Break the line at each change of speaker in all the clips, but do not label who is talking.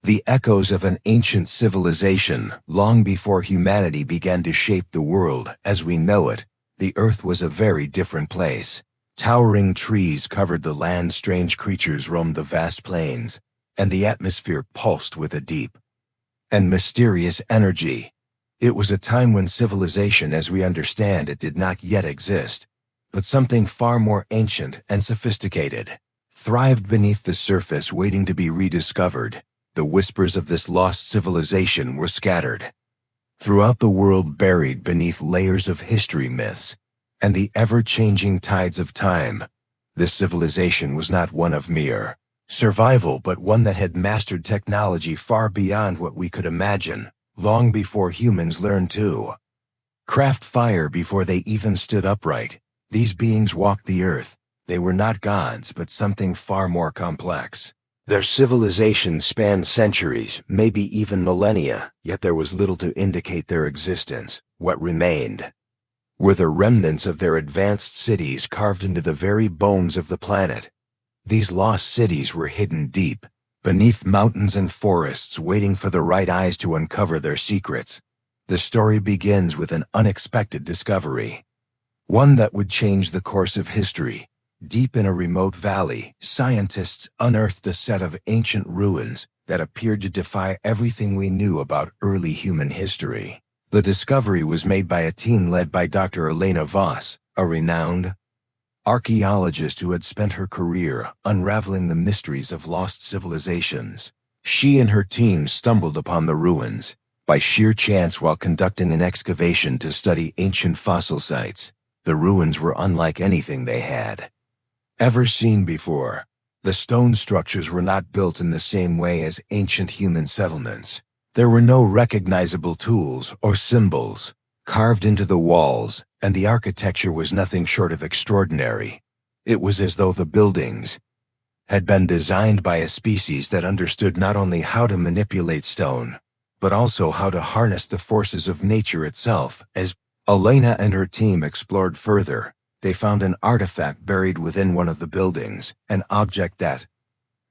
The echoes of an ancient civilization long before humanity began to shape the world as we know it. The earth was a very different place. Towering trees covered the land, strange creatures roamed the vast plains, and the atmosphere pulsed with a deep and mysterious energy. It was a time when civilization as we understand it did not yet exist, but something far more ancient and sophisticated thrived beneath the surface, waiting to be rediscovered. The whispers of this lost civilization were scattered throughout the world, buried beneath layers of history, myths, and the ever-changing tides of time. This civilization was not one of mere survival, but one that had mastered technology far beyond what we could imagine, long before humans learned to craft fire before they even stood upright. These beings walked the earth. They were not gods, but something far more complex. Their civilization spanned centuries, maybe even millennia, yet there was little to indicate their existence. What remained were the remnants of their advanced cities carved into the very bones of the planet. These lost cities were hidden deep beneath mountains and forests, waiting for the right eyes to uncover their secrets. The story begins with an unexpected discovery, one that would change the course of history. Deep in a remote valley, scientists unearthed a set of ancient ruins that appeared to defy everything we knew about early human history. The discovery was made by a team led by Dr. Elena Voss, a renowned archaeologist who had spent her career unraveling the mysteries of lost civilizations. She and her team stumbled upon the ruins by sheer chance while conducting an excavation to study ancient fossil sites. The ruins were unlike anything they had ever seen before. The stone structures were not built in the same way as ancient human settlements. There were no recognizable tools or symbols carved into the walls, and the architecture was nothing short of extraordinary. It was as though the buildings had been designed by a species that understood not only how to manipulate stone, but also how to harness the forces of nature itself. As Elena and her team explored further, they found an artifact buried within one of the buildings, an object that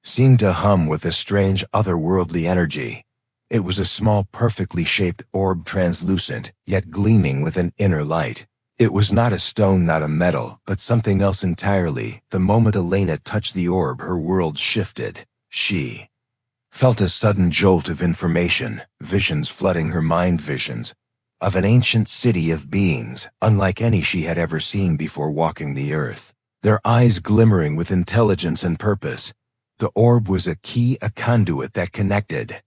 seemed to hum with a strange otherworldly energy. It was a small, perfectly shaped orb, translucent, yet gleaming with an inner light. It was not a stone, not a metal, but something else entirely. The moment Elena touched the orb, her world shifted. She felt a sudden jolt of information, visions flooding her mind, visions of an ancient city of beings, unlike any she had ever seen before walking the earth. Their eyes glimmering with intelligence and purpose. The orb was a key, a conduit that connected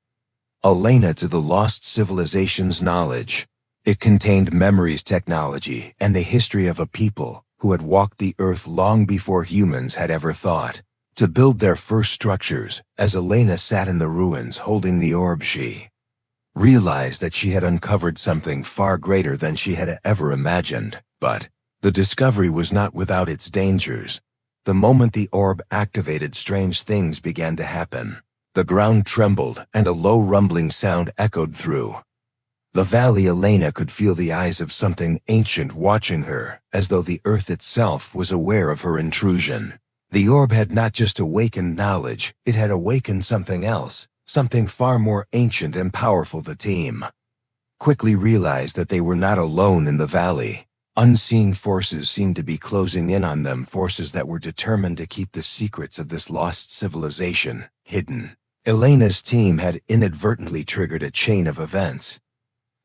Elena to the lost civilization's knowledge. It contained memories, technology, and the history of a people who had walked the earth long before humans had ever thought to build their first structures. As Elena sat in the ruins holding the orb, she realized that she had uncovered something far greater than she had ever imagined. But the discovery was not without its dangers. The moment the orb activated, strange things began to happen. The ground trembled, and a low rumbling sound echoed through the valley. Elena could feel the eyes of something ancient watching her, as though the earth itself was aware of her intrusion. The orb had not just awakened knowledge, it had awakened something else, something far more ancient and powerful. The team quickly realized that they were not alone in the valley. Unseen forces seemed to be closing in on them, forces that were determined to keep the secrets of this lost civilization hidden. Elena's team had inadvertently triggered a chain of events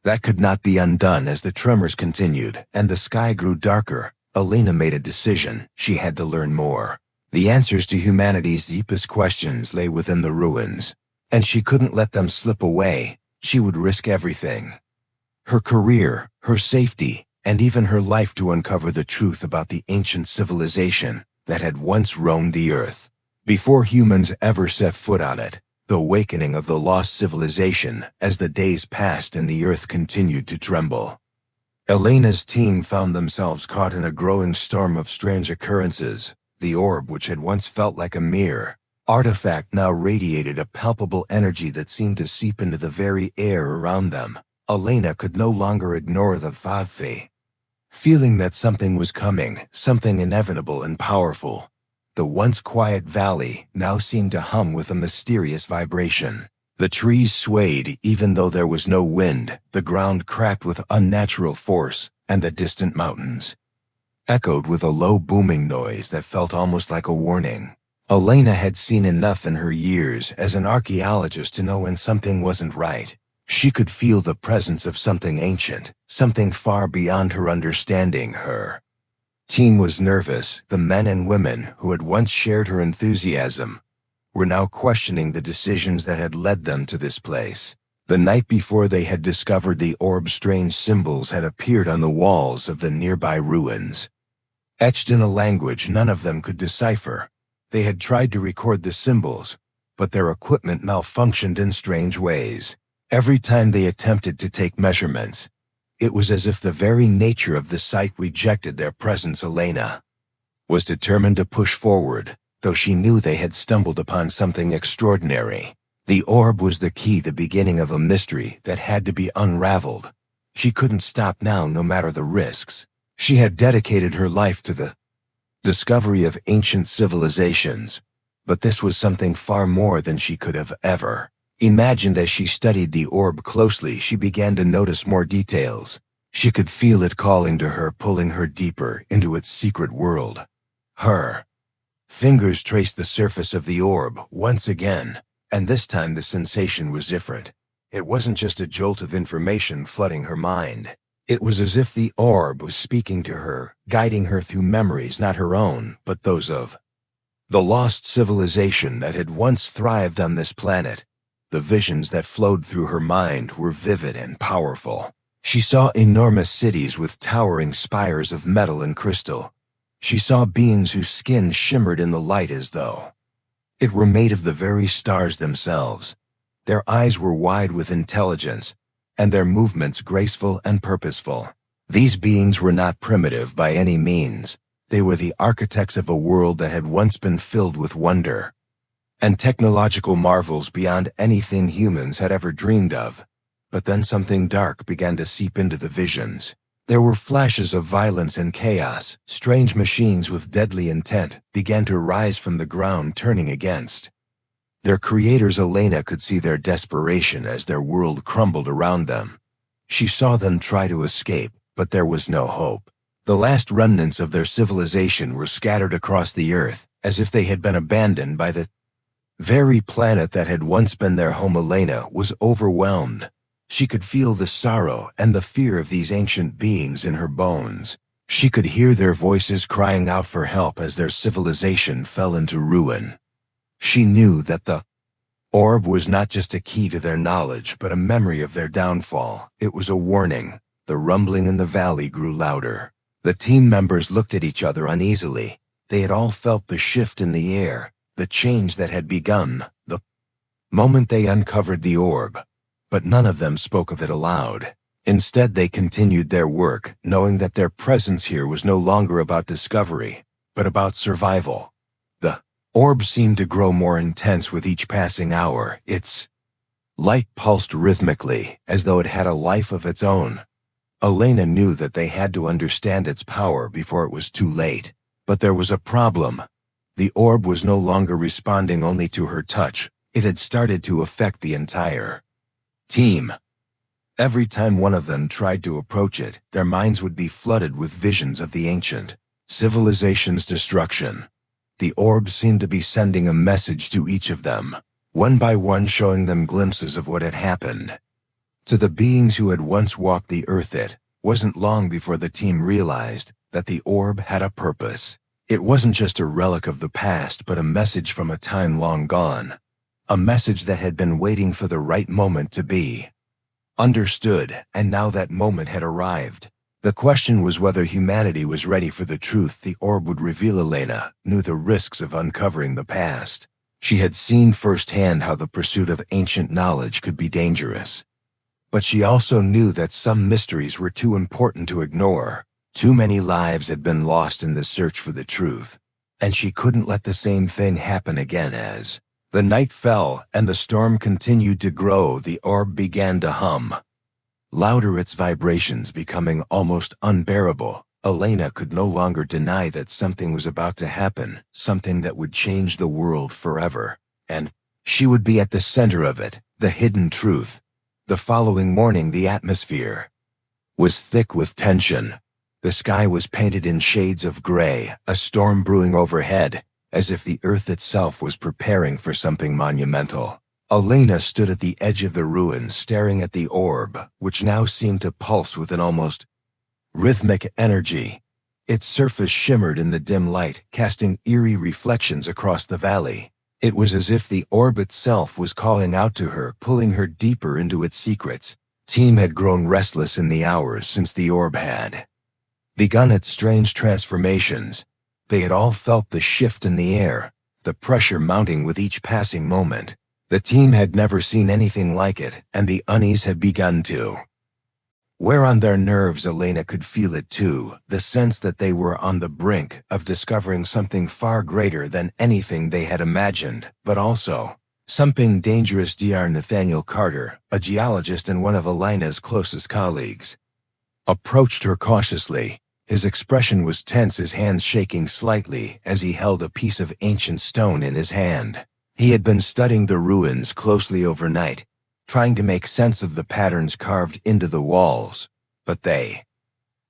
that could not be undone. As the tremors continued and the sky grew darker, Elena made a decision. She had to learn more. The answers to humanity's deepest questions lay within the ruins, and she couldn't let them slip away. She would risk everything, her career, her safety, and even her life, to uncover the truth about the ancient civilization that had once roamed the earth before humans ever set foot on it. The awakening of the lost civilization. As the days passed and the earth continued to tremble, Elena's team found themselves caught in a growing storm of strange occurrences. The orb, which had once felt like a mere artifact, now radiated a palpable energy that seemed to seep into the very air around them. Elena could no longer ignore the feeling that something was coming, something inevitable and powerful. The once quiet valley now seemed to hum with a mysterious vibration. The trees swayed even though there was no wind, the ground cracked with unnatural force, and the distant mountains echoed with a low booming noise that felt almost like a warning. Elena had seen enough in her years as an archaeologist to know when something wasn't right. She could feel the presence of something ancient, something far beyond her understanding. Her team was nervous. The men and women who had once shared her enthusiasm were now questioning the decisions that had led them to this place. The night before they had discovered the orb, strange symbols had appeared on the walls of the nearby ruins, etched in a language none of them could decipher. They had tried to record the symbols, but their equipment malfunctioned in strange ways. Every time they attempted to take measurements, it was as if the very nature of the site rejected their presence. Elena was determined to push forward, though she knew they had stumbled upon something extraordinary. The orb was the key, the beginning of a mystery that had to be unraveled. She couldn't stop now, no matter the risks. She had dedicated her life to the discovery of ancient civilizations, but this was something far more than she could have ever imagined. As she studied the orb closely, she began to notice more details. She could feel it calling to her, pulling her deeper into its secret world. Her fingers traced the surface of the orb once again, and this time the sensation was different. It wasn't just a jolt of information flooding her mind. It was as if the orb was speaking to her, guiding her through memories not her own, but those of the lost civilization that had once thrived on this planet. The visions that flowed through her mind were vivid and powerful. She saw enormous cities with towering spires of metal and crystal. She saw beings whose skin shimmered in the light as though it were made of the very stars themselves. Their eyes were wide with intelligence, and their movements graceful and purposeful. These beings were not primitive by any means. They were the architects of a world that had once been filled with wonder and technological marvels beyond anything humans had ever dreamed of. But then something dark began to seep into the visions. There were flashes of violence and chaos. Strange machines with deadly intent began to rise from the ground, turning against their creators. Elena could see their desperation as their world crumbled around them. She saw them try to escape, but there was no hope. The last remnants of their civilization were scattered across the earth, as if they had been abandoned by the very planet that had once been their home. Elena was overwhelmed. She could feel the sorrow and the fear of these ancient beings in her bones. She could hear their voices crying out for help as their civilization fell into ruin. She knew that the orb was not just a key to their knowledge, but a memory of their downfall. It was a warning. The rumbling in the valley grew louder. The team members looked at each other uneasily. They had all felt the shift in the air, the change that had begun the moment they uncovered the orb. But none of them spoke of it aloud. Instead, they continued their work, knowing that their presence here was no longer about discovery, but about survival. The orb seemed to grow more intense with each passing hour. Its light pulsed rhythmically, as though it had a life of its own. Elena knew that they had to understand its power before it was too late. But there was a problem. The orb was no longer responding only to her touch. It had started to affect the entire team. Every time one of them tried to approach it, their minds would be flooded with visions of the ancient civilization's destruction. The orb seemed to be sending a message to each of them, one by one, showing them glimpses of what had happened to the beings who had once walked the earth. It wasn't long before the team realized that the orb had a purpose. It wasn't just a relic of the past, but a message from a time long gone. A message that had been waiting for the right moment to be understood, and now that moment had arrived. The question was whether humanity was ready for the truth the orb would reveal. Elena knew the risks of uncovering the past. She had seen firsthand how the pursuit of ancient knowledge could be dangerous. But she also knew that some mysteries were too important to ignore. Too many lives had been lost in the search for the truth, and she couldn't let the same thing happen again. As the night fell and the storm continued to grow, the orb began to hum louder, its vibrations becoming almost unbearable. Elena could no longer deny that something was about to happen, something that would change the world forever, and she would be at the center of it. The hidden truth. The following morning, the atmosphere was thick with tension. The sky was painted in shades of gray, a storm brewing overhead, as if the earth itself was preparing for something monumental. Elena stood at the edge of the ruins, staring at the orb, which now seemed to pulse with an almost rhythmic energy. Its surface shimmered in the dim light, casting eerie reflections across the valley. It was as if the orb itself was calling out to her, pulling her deeper into its secrets. Team had grown restless in the hours since the orb had begun its strange transformations. They had all felt the shift in the air, the pressure mounting with each passing moment. The team had never seen anything like it, and the unease had begun to wear on their nerves. Elena could feel it too, the sense that they were on the brink of discovering something far greater than anything they had imagined, but also something dangerous. Dr. Nathaniel Carter, a geologist and one of Elena's closest colleagues, approached her cautiously. His expression was tense, his hands shaking slightly as he held a piece of ancient stone in his hand. He had been studying the ruins closely overnight, trying to make sense of the patterns carved into the walls, but they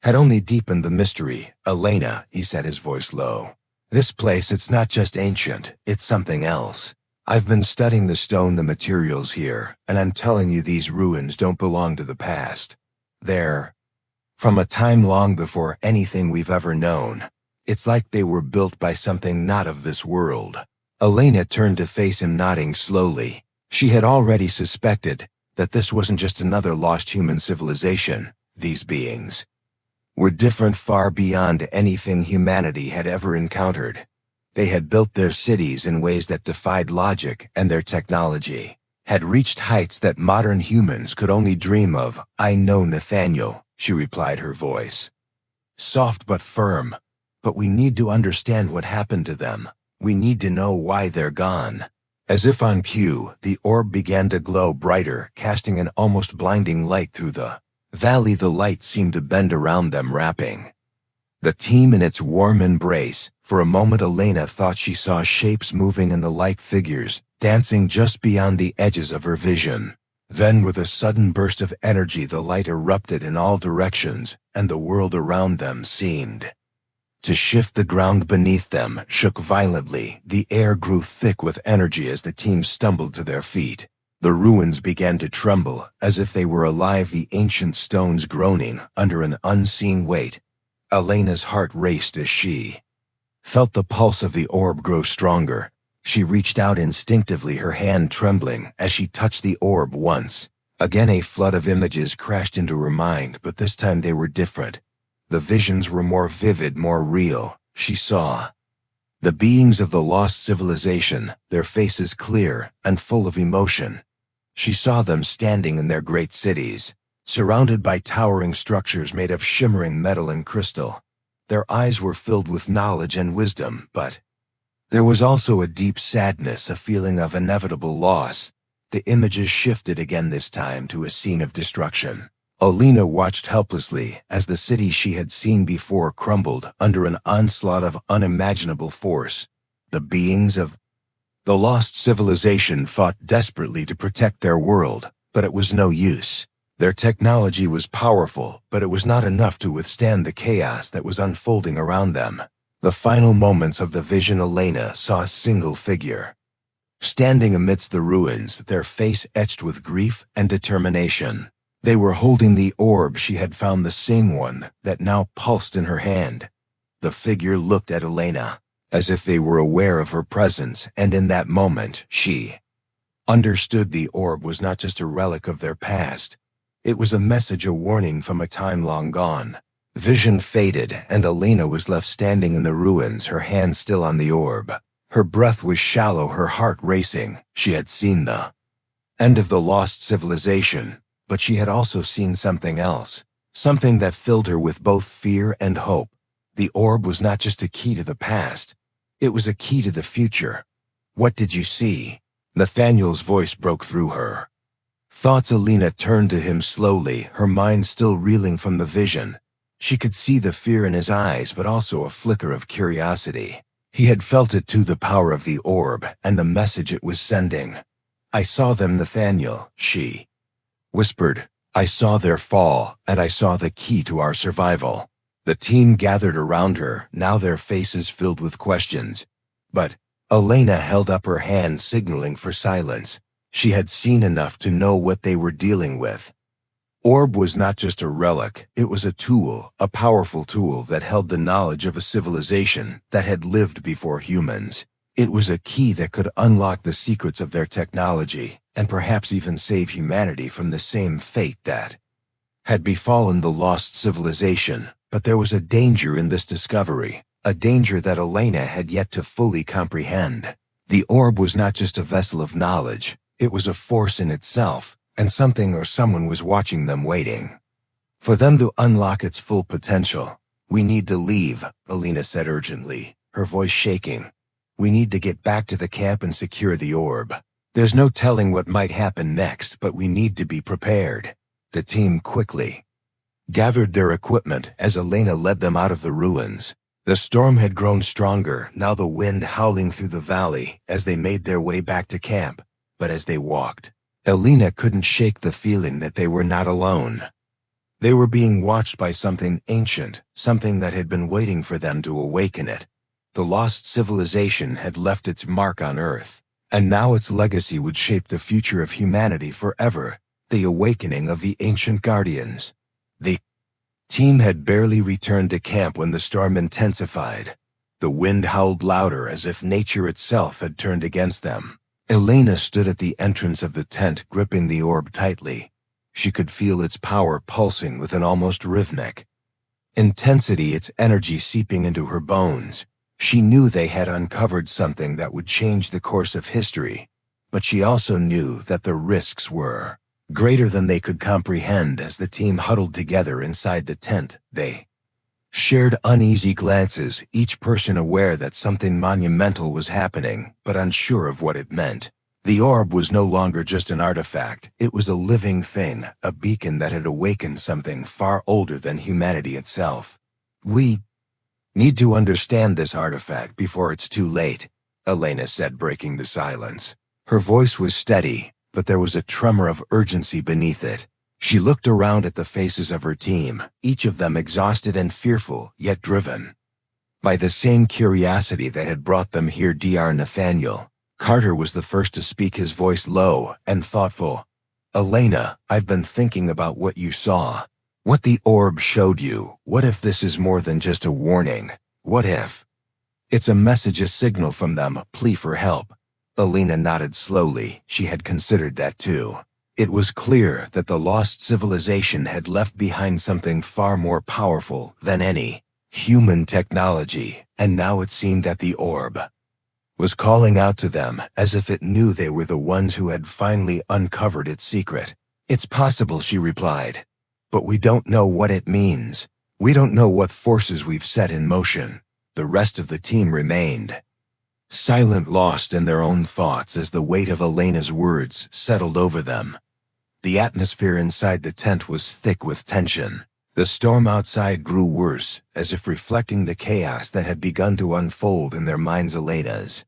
had only deepened the mystery. Elena, he said, his voice low. This place, it's not just ancient, it's something else. I've been studying the stone, the materials here, and I'm telling you, these ruins don't belong to the past. They're from a time long before anything we've ever known. It's like they were built by something not of this world. Elena turned to face him, nodding slowly. She had already suspected that this wasn't just another lost human civilization. These beings were different, far beyond anything humanity had ever encountered. They had built their cities in ways that defied logic, and their technology had reached heights that modern humans could only dream of. I know, Nathaniel, she replied, her voice soft but firm. But we need to understand what happened to them. We need to know why they're gone. As if on cue, the orb began to glow brighter, casting an almost blinding light through the valley. The light seemed to bend around them, wrapping the team in its warm embrace. For a moment, Elena thought she saw shapes moving in the light, figures dancing just beyond the edges of her vision. Then, with a sudden burst of energy, the light erupted in all directions, and the world around them seemed to shift. The ground beneath them shook violently. The air grew thick with energy as the team stumbled to their feet. The ruins began to tremble, as if they were alive, the ancient stones groaning under an unseen weight. Elena's heart raced as she felt the pulse of the orb grow stronger. She reached out instinctively, her hand trembling as she touched the orb once. Again, a flood of images crashed into her mind, but this time they were different. The visions were more vivid, more real. She saw the beings of the lost civilization, their faces clear and full of emotion. She saw them standing in their great cities, surrounded by towering structures made of shimmering metal and crystal. Their eyes were filled with knowledge and wisdom, but there was also a deep sadness, a feeling of inevitable loss. The images shifted again, this time to a scene of destruction. Elena watched helplessly as the city she had seen before crumbled under an onslaught of unimaginable force. The beings of the lost civilization fought desperately to protect their world, but it was no use. Their technology was powerful, but it was not enough to withstand the chaos that was unfolding around them. The final moments of the vision, Elena saw a single figure standing amidst the ruins, their face etched with grief and determination. They were holding the orb she had found, the same one that now pulsed in her hand. The figure looked at Elena as if they were aware of her presence, and in that moment she understood the orb was not just a relic of their past. It was a message, a warning from a time long gone. Vision faded, and Elena was left standing in the ruins, her hand still on the orb. Her breath was shallow, her heart racing. She had seen the end of the lost civilization, but she had also seen something else, something that filled her with both fear and hope. The orb was not just a key to the past, it was a key to the future. What did you see? Nathaniel's voice broke through her thoughts. Elena turned to him slowly, her mind still reeling from the vision. She could see the fear in his eyes, but also a flicker of curiosity. He had felt it too, the power of the orb and the message it was sending. "I saw them, Nathaniel," she whispered. "I saw their fall, and I saw the key to our survival." The team gathered around her, now their faces filled with questions. But Elena held up her hand, signaling for silence. She had seen enough to know what they were dealing with. Orb was not just a relic, it was a tool, a powerful tool that held the knowledge of a civilization that had lived before humans. It was a key that could unlock the secrets of their technology, and perhaps even save humanity from the same fate that had befallen the lost civilization. But there was a danger in this discovery, a danger that Elena had yet to fully comprehend. The orb was not just a vessel of knowledge, it was a force in itself, and something or someone was watching them, waiting for them to unlock its full potential. "We need to leave," Elena said urgently, her voice shaking. "We need to get back to the camp and secure the orb. There's no telling what might happen next, but we need to be prepared." The team quickly gathered their equipment as Elena led them out of the ruins. The storm had grown stronger, now the wind howling through the valley as they made their way back to camp. But as they walked, Elena couldn't shake the feeling that they were not alone. They were being watched by something ancient, something that had been waiting for them to awaken it. The lost civilization had left its mark on Earth, and now its legacy would shape the future of humanity forever, the awakening of the ancient guardians. The team had barely returned to camp when the storm intensified. The wind howled louder, as if nature itself had turned against them. Elena stood at the entrance of the tent, gripping the orb tightly. She could feel its power pulsing with an almost rhythmic intensity, its energy seeping into her bones. She knew they had uncovered something that would change the course of history, but she also knew that the risks were greater than they could comprehend. As the team huddled together inside the tent, they shared uneasy glances, each person aware that something monumental was happening, but unsure of what it meant. The orb was no longer just an artifact, it was a living thing, a beacon that had awakened something far older than humanity itself. "We need to understand this artifact before it's too late," Elena said, breaking the silence. Her voice was steady, but there was a tremor of urgency beneath it. She looked around at the faces of her team, each of them exhausted and fearful, yet driven by the same curiosity that had brought them here. Dr. Nathaniel Carter was the first to speak, his voice low and thoughtful. "Elena, I've been thinking about what you saw. What the orb showed you. What if this is more than just a warning? What if it's a message, a signal from them, a plea for help?" Elena nodded slowly. She had considered that too. It was clear that the lost civilization had left behind something far more powerful than any human technology, and now it seemed that the orb was calling out to them, as if it knew they were the ones who had finally uncovered its secret. "It's possible," she replied, "but we don't know what it means. We don't know what forces we've set in motion." The rest of the team remained silent, lost in their own thoughts as the weight of Elena's words settled over them. The atmosphere inside the tent was thick with tension. The storm outside grew worse, as if reflecting the chaos that had begun to unfold in their minds. Elena's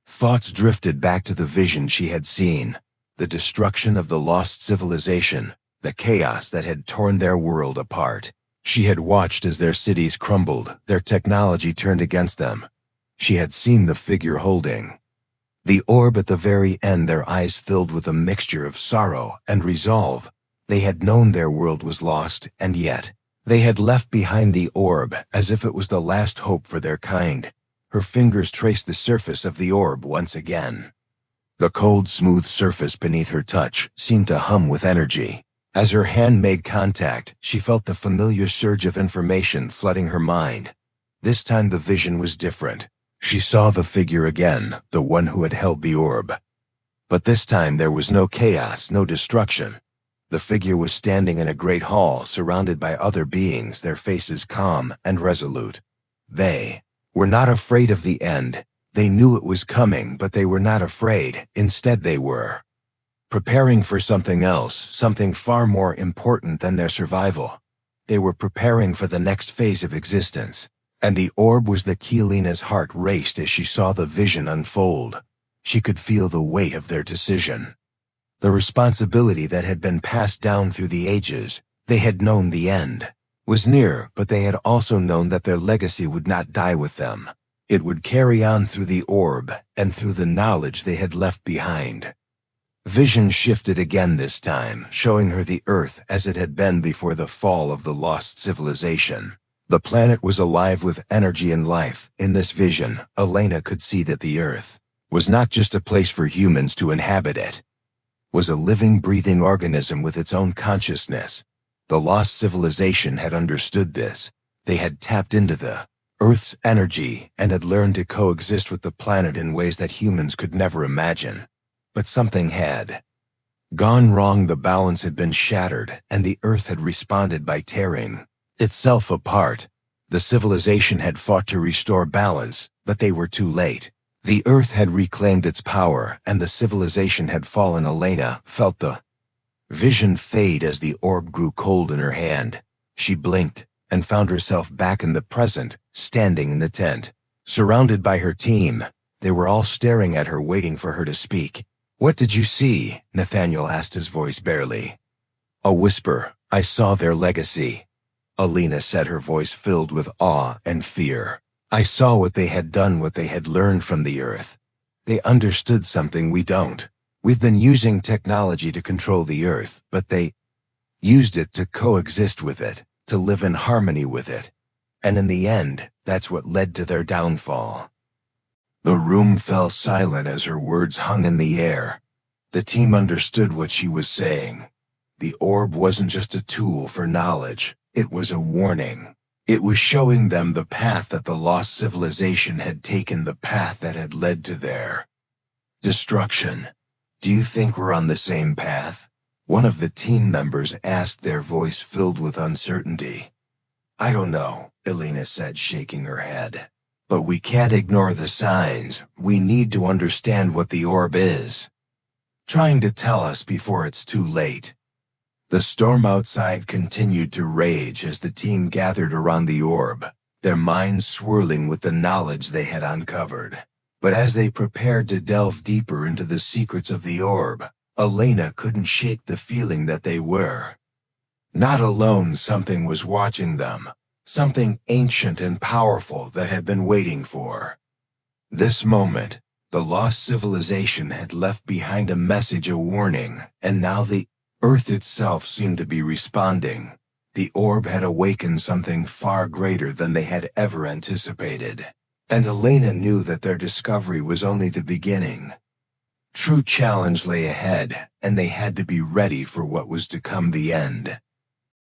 thoughts drifted back to the vision she had seen, the destruction of the lost civilization, the chaos that had torn their world apart. She had watched as their cities crumbled, their technology turned against them. She had seen the figure holding the orb at the very end, their eyes filled with a mixture of sorrow and resolve. They had known their world was lost, and yet they had left behind the orb as if it was the last hope for their kind. Her fingers traced the surface of the orb once again. The cold, smooth surface beneath her touch seemed to hum with energy. As her hand made contact, she felt the familiar surge of information flooding her mind. This time the vision was different. She saw the figure again, the one who had held the orb. But this time there was no chaos, no destruction. The figure was standing in a great hall, surrounded by other beings, their faces calm and resolute. They were not afraid of the end. They knew it was coming, but they were not afraid. Instead, they were preparing for something else, something far more important than their survival. They were preparing for the next phase of existence. And the orb was the key. Lena's heart raced as she saw the vision unfold. She could feel the weight of their decision. The responsibility that had been passed down through the ages. They had known the end was near, but they had also known that their legacy would not die with them. It would carry on through the orb and through the knowledge they had left behind. Vision shifted again this time, showing her the Earth as it had been before the fall of the lost civilization. The planet was alive with energy and life. In this vision, Elena could see that the Earth was not just a place for humans to inhabit. It was a living, breathing organism with its own consciousness. The lost civilization had understood this. They had tapped into the Earth's energy and had learned to coexist with the planet in ways that humans could never imagine. But something had gone wrong. The balance had been shattered, and the Earth had responded by tearing itself apart. The civilization had fought to restore balance, but they were too late. The Earth had reclaimed its power, and the civilization had fallen. Elena felt the vision fade as the orb grew cold in her hand. She blinked and found herself back in the present, standing in the tent, surrounded by her team. They were all staring at her, waiting for her to speak. "What did you see?" Nathaniel asked, his voice barely a whisper. "I saw their legacy," Elena said, her voice filled with awe and fear. "I saw what they had done, what they had learned from the Earth. They understood something we don't. We've been using technology to control the Earth, but they used it to coexist with it, to live in harmony with it. And in the end, that's what led to their downfall." The room fell silent as her words hung in the air. The team understood what she was saying. The orb wasn't just a tool for knowledge, it was a warning. It was showing them the path that the lost civilization had taken, the path that had led to their destruction. "Do you think we're on the same path?" one of the team members asked, their voice filled with uncertainty. "I don't know," Elena said, shaking her head. "But we can't ignore the signs. We need to understand what the orb is trying to tell us before it's too late." The storm outside continued to rage as the team gathered around the orb, their minds swirling with the knowledge they had uncovered. But as they prepared to delve deeper into the secrets of the orb, Elena couldn't shake the feeling that they were not alone. Something was watching them, something ancient and powerful that had been waiting for this moment. The lost civilization had left behind a message, a warning, and now the Earth itself seemed to be responding. The orb had awakened something far greater than they had ever anticipated, and Elena knew that their discovery was only the beginning. True challenge lay ahead, and they had to be ready for what was to come, the end.